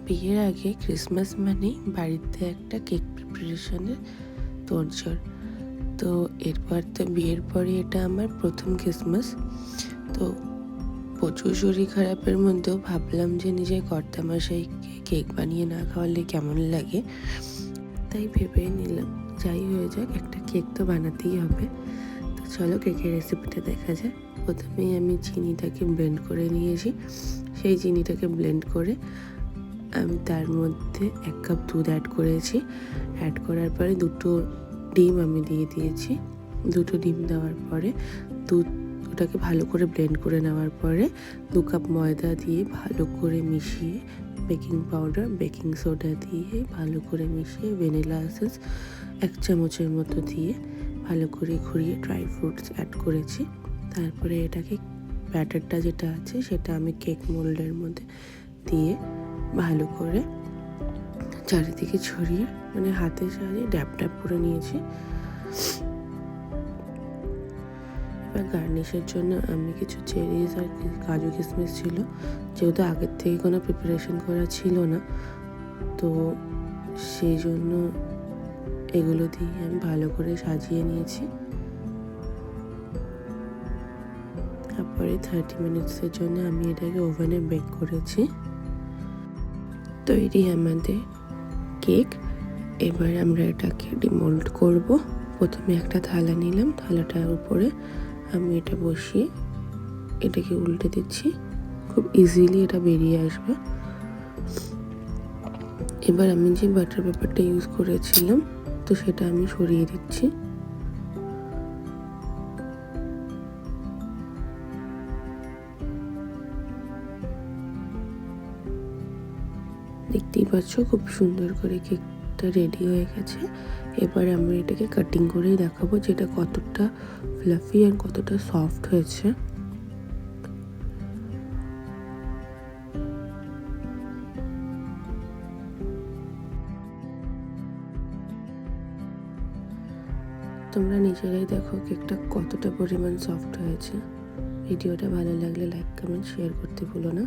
বিয়ের আগে ক্রিসমাস মানেই বাড়িতে একটা কেক প্রিপারেশনের তোড়জোড়। তো এরপর তো বিয়ের পরে এটা আমার প্রথম ক্রিসমাস। তো প্রচুর শরীর খারাপের মধ্যেও ভাবলাম যে নিজের কর্তামশাই কেক বানিয়ে না খাওয়ালে কেমন লাগে, তাই ভেবে নিলাম যাই হয়ে যাক একটা কেক তো বানাতেই হবে। তো চলো কেকের রেসিপিটা দেখা যায়। প্রথমেই আমি চিনিটাকে ব্লেন্ড করে নিয়েছি। সেই চিনিটাকে ব্লেন্ড করে আমি তার মধ্যে 1 কাপ দুধ অ্যাড করেছি। অ্যাড করার পরে 2টো ডিম আমি দিয়ে দিয়েছি। 2টো ডিম দেওয়ার পরে দুধটাকে ভালো করে ব্লেন্ড করে নেওয়ার পরে 2 কাপ ময়দা দিয়ে ভালো করে মিশিয়ে, বেকিং পাউডার, বেকিং সোডা দিয়ে ভালো করে মিশিয়ে, ভ্যানিলা এসেন্স 1 চামচের মতো দিয়ে ভালো করে ঘুরিয়ে ড্রাই ফ্রুটস অ্যাড করেছি। তারপরে এটাকে ব্যাটারটা যেটা আছে সেটা আমি কেক মোল্ডের মধ্যে দিয়ে ভালো করে চারিদিকে ছড়িয়ে হাতের সাহায্যে ড্যাব ড্যাব করে নিয়েছি। এবার গার্নিশের জন্য আমি কিছু চেরিজ আর কাজু কিশমিশ ছিল, যেহেতু আগের থেকে কোনো প্রিপারেশন করা ছিল না, তো সেই জন্য এগুলো দিয়ে আমি ভালো করে সাজিয়ে নিয়েছি। তারপরে 30 মিনিটসের জন্য আমি এটাকে ওভেনে বেক করেছি। তৈরি আমাদের কেক। এবার আমরা এটাকে ডিমোল্ড করব। প্রথমে একটা থালা নিলাম, থালাটার উপরে আমি এটা বসিয়ে এটাকে উল্টে দিচ্ছি। খুব ইজিলি এটা বেরিয়ে আসবে। এবার আমি যে বাটার পেপারটা ইউজ করেছিলাম তো সেটা আমি সরিয়ে দিচ্ছি। দেখতেই পাচ্ছ খুব সুন্দর করে কেকটা রেডি হয়ে গেছে। এবার আমরা এটাকে কাটিং করেই দেখাবো যেটা কতটা ফ্লাফি আর কতটা সফট হয়েছে। তোমরা নিজেরাই দেখো কেকটা কতটা পরিমাণ সফট হয়েছে। ভিডিওটা ভালো লাগলে লাইক, কমেন্ট, শেয়ার করতে ভুলো না।